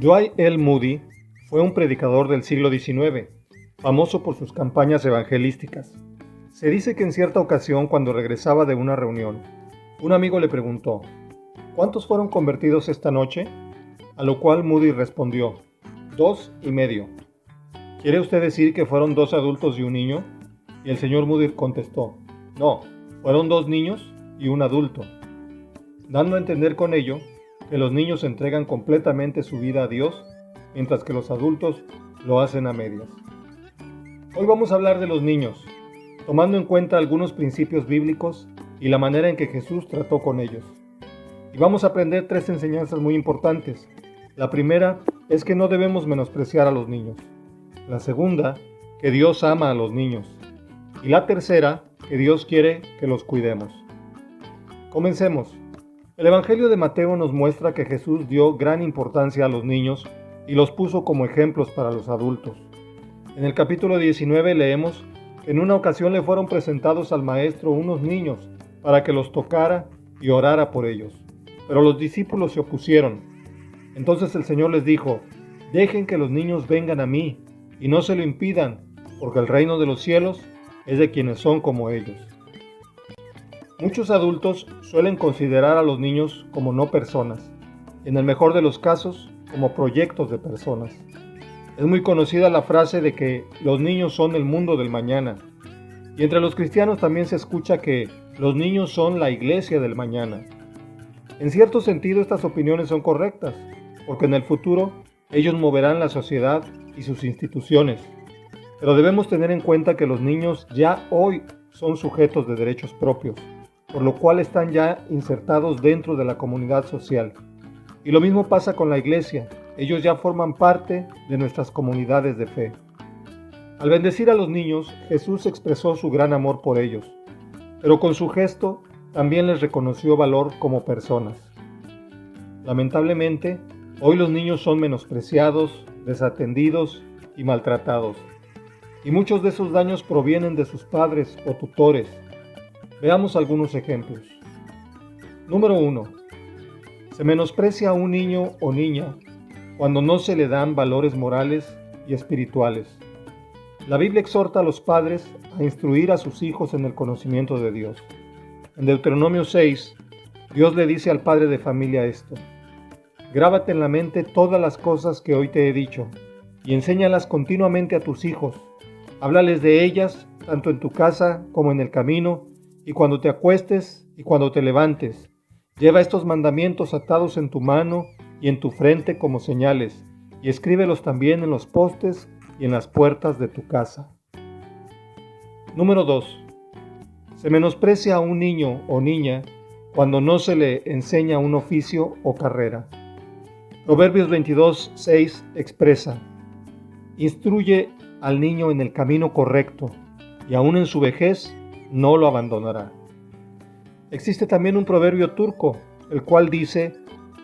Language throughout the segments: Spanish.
Dwight Moody fue un predicador del siglo XIX, famoso por sus campañas evangelísticas. Se dice que en cierta ocasión, cuando regresaba de una reunión, un amigo le preguntó: ¿cuántos fueron convertidos esta noche? A lo cual Moody respondió: 2,5. ¿Quiere usted decir que fueron 2 adultos y un niño? Y el señor Moody contestó: no, fueron 2 niños y un adulto, dando a entender con ello que los niños entregan completamente su vida a Dios, mientras que los adultos lo hacen a medias. Hoy vamos a hablar de los niños, tomando en cuenta algunos principios bíblicos y la manera en que Jesús trató con ellos. Y vamos a aprender 3 enseñanzas muy importantes. La primera es que no debemos menospreciar a los niños. La segunda, que Dios ama a los niños. Y la tercera, que Dios quiere que los cuidemos. Comencemos. El Evangelio de Mateo nos muestra que Jesús dio gran importancia a los niños y los puso como ejemplos para los adultos. En el capítulo 19 leemos que en una ocasión le fueron presentados al maestro unos niños para que los tocara y orara por ellos. Pero los discípulos se opusieron. Entonces el Señor les dijo: dejen que los niños vengan a mí y no se lo impidan, porque el reino de los cielos es de quienes son como ellos. Muchos adultos suelen considerar a los niños como no personas, en el mejor de los casos como proyectos de personas. Es muy conocida la frase de que los niños son el mundo del mañana, y entre los cristianos también se escucha que los niños son la iglesia del mañana. En cierto sentido, estas opiniones son correctas, porque en el futuro ellos moverán la sociedad y sus instituciones. Pero debemos tener en cuenta que los niños ya hoy son sujetos de derechos propios, por lo cual están ya insertados dentro de la comunidad social. Y lo mismo pasa con la iglesia. Ellos ya forman parte de nuestras comunidades de fe. Al bendecir a los niños, Jesús expresó su gran amor por ellos, pero con su gesto también les reconoció valor como personas. Lamentablemente, hoy los niños son menospreciados, desatendidos y maltratados. Y muchos de esos daños provienen de sus padres o tutores. Veamos algunos ejemplos. Número 1. Se menosprecia a un niño o niña cuando no se le dan valores morales y espirituales. La Biblia exhorta a los padres a instruir a sus hijos en el conocimiento de Dios. En Deuteronomio 6, Dios le dice al padre de familia esto: grábate en la mente todas las cosas que hoy te he dicho y enséñalas continuamente a tus hijos. Háblales de ellas tanto en tu casa como en el camino, y cuando te acuestes y cuando te levantes. Lleva estos mandamientos atados en tu mano y en tu frente como señales, y escríbelos también en los postes y en las puertas de tu casa. Número 2. Se menosprecia a un niño o niña cuando no se le enseña un oficio o carrera. Proverbios 22:6 expresa: instruye al niño en el camino correcto, y aún en su vejez no lo abandonará. Existe también un proverbio turco, el cual dice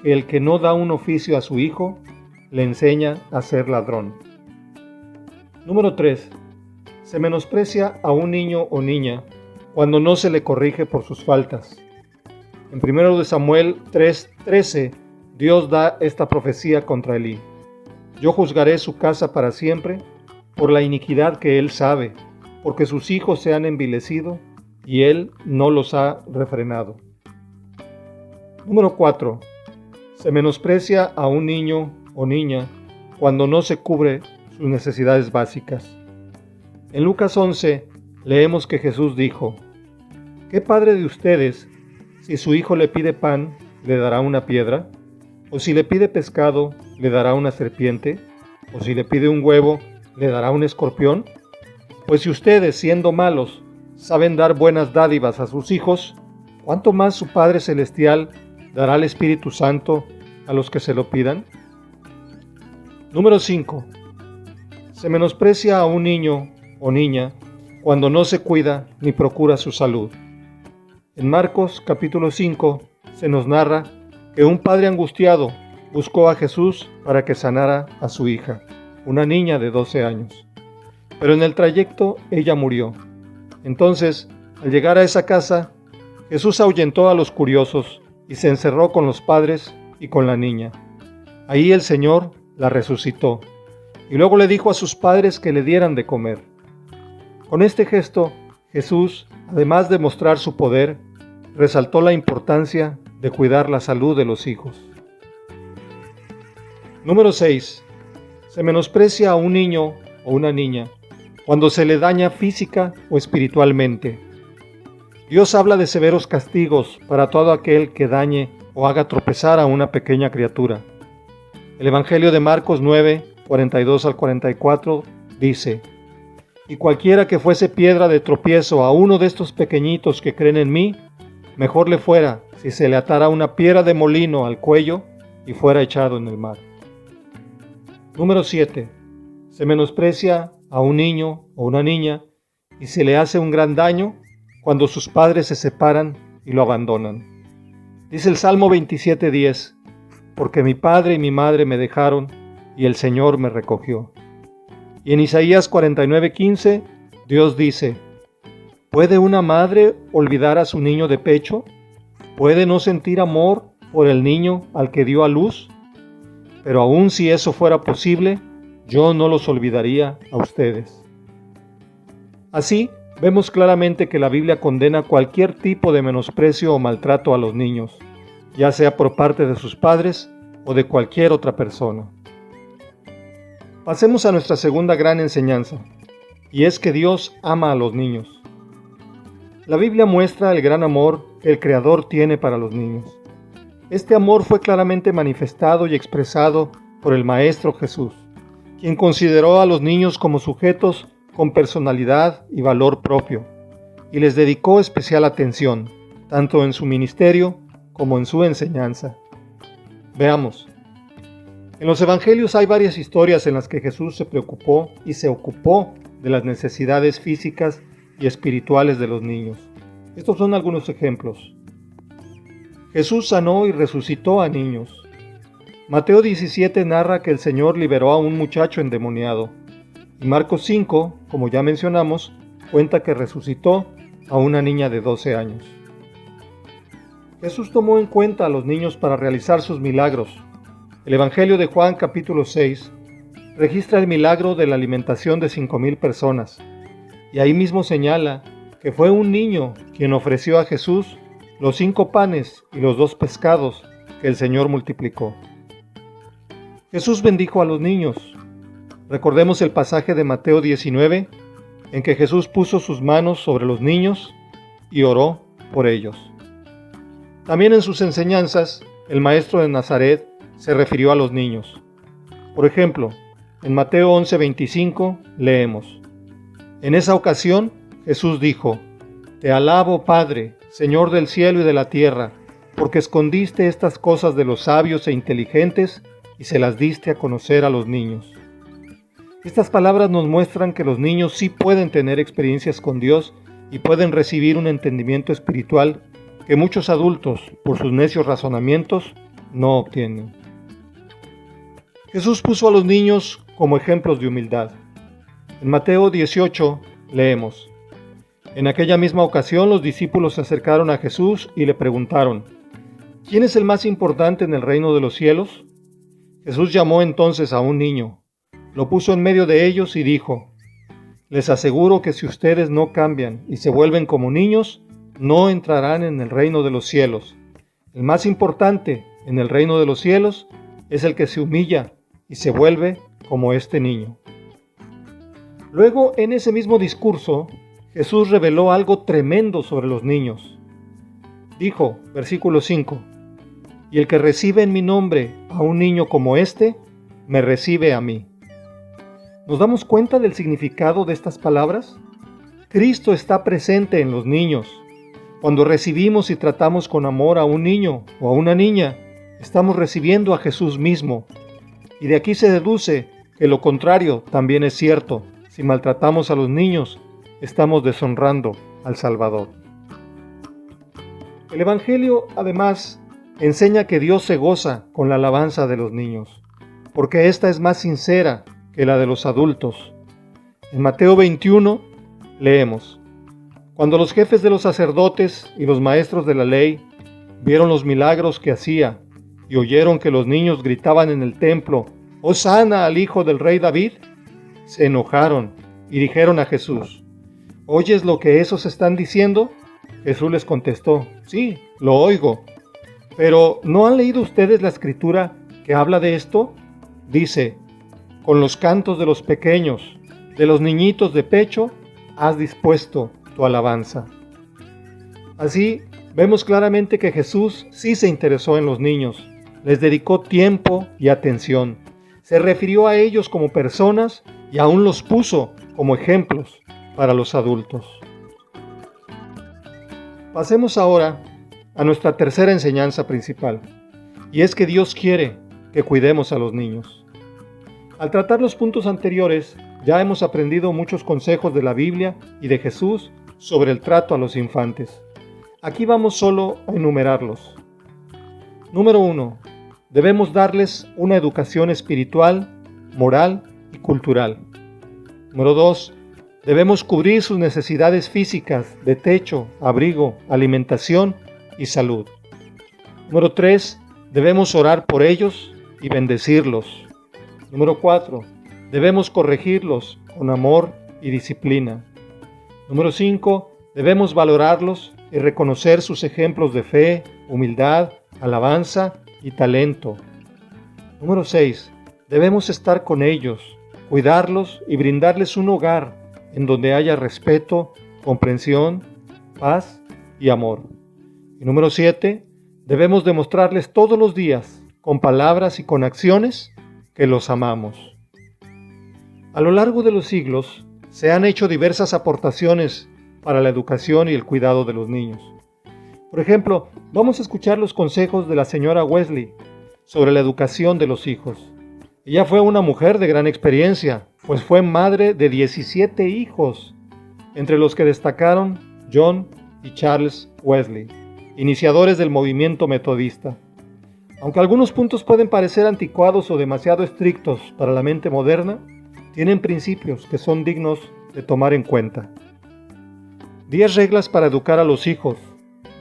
que el que no da un oficio a su hijo, le enseña a ser ladrón. Número 3. Se menosprecia a un niño o niña cuando no se le corrige por sus faltas. En 1 Samuel 3:13, Dios da esta profecía contra Elí: yo juzgaré su casa para siempre por la iniquidad que él sabe, porque sus hijos se han envilecido y él no los ha refrenado. Número 4. Se menosprecia a un niño o niña cuando no se cubre sus necesidades básicas. En Lucas 11 leemos que Jesús dijo: ¿qué padre de ustedes, si su hijo le pide pan, le dará una piedra? ¿O si le pide pescado, le dará una serpiente? ¿O si le pide un huevo, le dará un escorpión? Pues si ustedes, siendo malos, saben dar buenas dádivas a sus hijos, ¿cuánto más su Padre Celestial dará el Espíritu Santo a los que se lo pidan? Número 5. Se menosprecia a un niño o niña cuando no se cuida ni procura su salud. En Marcos capítulo 5 se nos narra que un padre angustiado buscó a Jesús para que sanara a su hija, una niña de 12 años. Pero en el trayecto ella murió. Entonces, al llegar a esa casa, Jesús ahuyentó a los curiosos y se encerró con los padres y con la niña. Ahí el Señor la resucitó, y luego le dijo a sus padres que le dieran de comer. Con este gesto, Jesús, además de mostrar su poder, resaltó la importancia de cuidar la salud de los hijos. Número 6. Se menosprecia a un niño o una niña cuando se le daña física o espiritualmente. Dios habla de severos castigos para todo aquel que dañe o haga tropezar a una pequeña criatura. El Evangelio de Marcos 9, 42 al 44 dice: Y cualquiera que fuese piedra de tropiezo a uno de estos pequeñitos que creen en mí, mejor le fuera si se le atara una piedra de molino al cuello y fuera echado en el mar. Número 7. Se menosprecia a un niño o una niña y se le hace un gran daño cuando sus padres se separan y lo abandonan. Dice el Salmo 27:10: Porque mi padre y mi madre me dejaron y el Señor me recogió. Y en Isaías 49:15, Dios dice: ¿Puede una madre olvidar a su niño de pecho? ¿Puede no sentir amor por el niño al que dio a luz? Pero aun si eso fuera posible, yo no los olvidaría a ustedes. Así, vemos claramente que la Biblia condena cualquier tipo de menosprecio o maltrato a los niños, ya sea por parte de sus padres o de cualquier otra persona. Pasemos a nuestra segunda gran enseñanza, y es que Dios ama a los niños. La Biblia muestra el gran amor que el Creador tiene para los niños. Este amor fue claramente manifestado y expresado por el Maestro Jesús, quien consideró a los niños como sujetos con personalidad y valor propio, y les dedicó especial atención, tanto en su ministerio como en su enseñanza. Veamos. En los Evangelios hay varias historias en las que Jesús se preocupó y se ocupó de las necesidades físicas y espirituales de los niños. Estos son algunos ejemplos. Jesús sanó y resucitó a niños. Mateo 17 narra que el Señor liberó a un muchacho endemoniado. Y Marcos 5, como ya mencionamos, cuenta que resucitó a una niña de 12 años. Jesús tomó en cuenta a los niños para realizar sus milagros. El Evangelio de Juan capítulo 6 registra el milagro de la alimentación de 5,000 personas. Y ahí mismo señala que fue un niño quien ofreció a Jesús los 5 panes y los 2 pescados que el Señor multiplicó. Jesús bendijo a los niños. Recordemos el pasaje de Mateo 19, en que Jesús puso sus manos sobre los niños y oró por ellos. También en sus enseñanzas, el maestro de Nazaret se refirió a los niños. Por ejemplo, en Mateo 11:25 leemos: En esa ocasión, Jesús dijo: Te alabo, Padre, Señor del cielo y de la tierra, porque escondiste estas cosas de los sabios e inteligentes y se las diste a conocer a los niños. Estas palabras nos muestran que los niños sí pueden tener experiencias con Dios y pueden recibir un entendimiento espiritual que muchos adultos, por sus necios razonamientos, no obtienen. Jesús puso a los niños como ejemplos de humildad. En Mateo 18 leemos: En aquella misma ocasión los discípulos se acercaron a Jesús y le preguntaron: ¿Quién es el más importante en el reino de los cielos? Jesús llamó entonces a un niño, lo puso en medio de ellos y dijo: Les aseguro que si ustedes no cambian y se vuelven como niños, no entrarán en el reino de los cielos. El más importante en el reino de los cielos es el que se humilla y se vuelve como este niño. Luego, en ese mismo discurso, Jesús reveló algo tremendo sobre los niños. Dijo, versículo 5: Y el que recibe en mi nombre a un niño como este, me recibe a mí. ¿Nos damos cuenta del significado de estas palabras? Cristo está presente en los niños. Cuando recibimos y tratamos con amor a un niño o a una niña, estamos recibiendo a Jesús mismo. Y de aquí se deduce que lo contrario también es cierto. Si maltratamos a los niños, estamos deshonrando al Salvador. El Evangelio, además, enseña que Dios se goza con la alabanza de los niños, porque esta es más sincera que la de los adultos. En Mateo 21 leemos: Cuando los jefes de los sacerdotes y los maestros de la ley vieron los milagros que hacía y oyeron que los niños gritaban en el templo «Hosana al hijo del rey David», se enojaron y dijeron a Jesús: «¿Oyes lo que esos están diciendo?». Jesús les contestó: «Sí, lo oigo. Pero ¿no han leído ustedes la escritura que habla de esto? Dice: con los cantos de los pequeños, de los niñitos de pecho, has dispuesto tu alabanza». Así, vemos claramente que Jesús sí se interesó en los niños, les dedicó tiempo y atención, se refirió a ellos como personas y aún los puso como ejemplos para los adultos. Pasemos ahora a nuestra tercera enseñanza principal, y es que Dios quiere que cuidemos a los niños. Al tratar los puntos anteriores, ya hemos aprendido muchos consejos de la Biblia y de Jesús sobre el trato a los infantes. Aquí vamos solo a enumerarlos. Número 1. Debemos darles una educación espiritual, moral y cultural. Número 2. Debemos cubrir sus necesidades físicas de techo, abrigo, alimentación y salud. Número 3. Debemos orar por ellos y bendecirlos. Número 4. Debemos corregirlos con amor y disciplina. Número 5. Debemos valorarlos y reconocer sus ejemplos de fe, humildad, alabanza y talento. Número 6. Debemos estar con ellos, cuidarlos y brindarles un hogar en donde haya respeto, comprensión, paz y amor. Y número 7. Debemos demostrarles todos los días, con palabras y con acciones, que los amamos. A lo largo de los siglos, se han hecho diversas aportaciones para la educación y el cuidado de los niños. Por ejemplo, vamos a escuchar los consejos de la señora Wesley sobre la educación de los hijos. Ella fue una mujer de gran experiencia, pues fue madre de 17 hijos, entre los que destacaron John y Charles Wesley, iniciadores del movimiento metodista. Aunque algunos puntos pueden parecer anticuados o demasiado estrictos para la mente moderna, tienen principios que son dignos de tomar en cuenta. 10 reglas para educar a los hijos,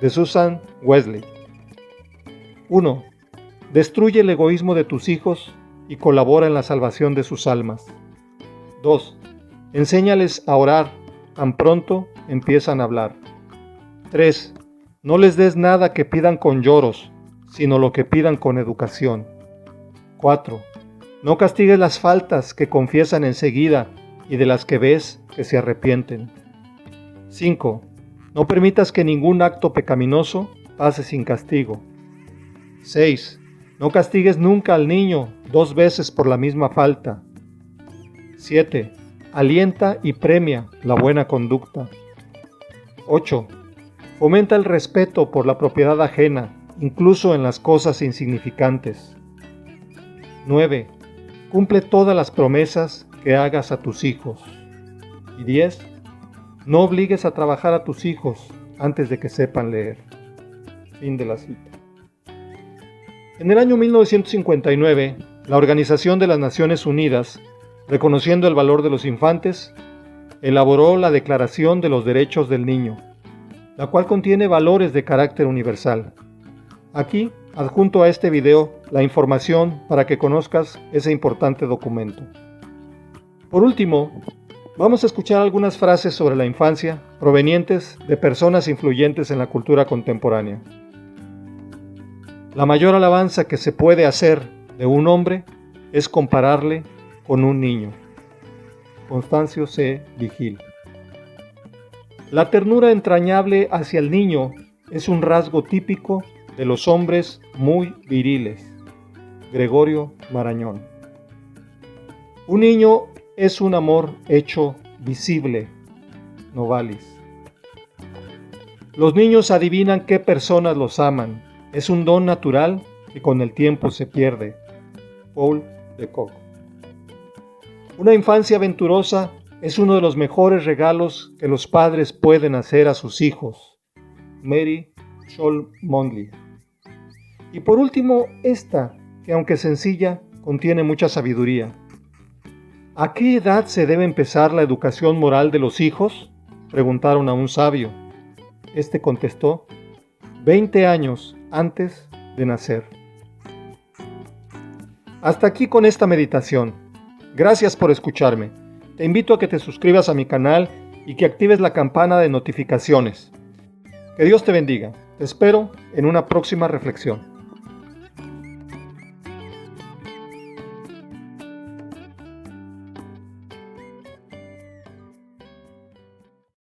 de Susan Wesley. 1. Destruye el egoísmo de tus hijos y colabora en la salvación de sus almas. 2. Enséñales a orar tan pronto empiezan a hablar. 3. No les des nada que pidan con lloros, sino lo que pidan con educación. 4. No castigues las faltas que confiesan enseguida y de las que ves que se arrepienten. 5. No permitas que ningún acto pecaminoso pase sin castigo. 6. No castigues nunca al niño 2 veces por la misma falta. 7. Alienta y premia la buena conducta. 8. Fomenta el respeto por la propiedad ajena, incluso en las cosas insignificantes. 9. Cumple todas las promesas que hagas a tus hijos. Y 10. No obligues a trabajar a tus hijos antes de que sepan leer. Fin de la cita. En el año 1959, la Organización de las Naciones Unidas, reconociendo el valor de los infantes, elaboró la Declaración de los Derechos del Niño, la cual contiene valores de carácter universal. Aquí, adjunto a este video, la información para que conozcas ese importante documento. Por último, vamos a escuchar algunas frases sobre la infancia provenientes de personas influyentes en la cultura contemporánea. La mayor alabanza que se puede hacer de un hombre es compararle con un niño. Constancio C. Vigil. La ternura entrañable hacia el niño es un rasgo típico de los hombres muy viriles. Gregorio Marañón. Un niño es un amor hecho visible. Novalis. Los niños adivinan qué personas los aman. Es un don natural que con el tiempo se pierde. Paul de Kock. Una infancia aventurosa es uno de los mejores regalos que los padres pueden hacer a sus hijos. Mary Cholmondeley. Y por último, esta, que aunque sencilla, contiene mucha sabiduría. ¿A qué edad se debe empezar la educación moral de los hijos?, preguntaron a un sabio. Este contestó: 20 años antes de nacer. Hasta aquí con esta meditación. Gracias por escucharme. Te invito a que te suscribas a mi canal y que actives la campana de notificaciones. Que Dios te bendiga. Te espero en una próxima reflexión.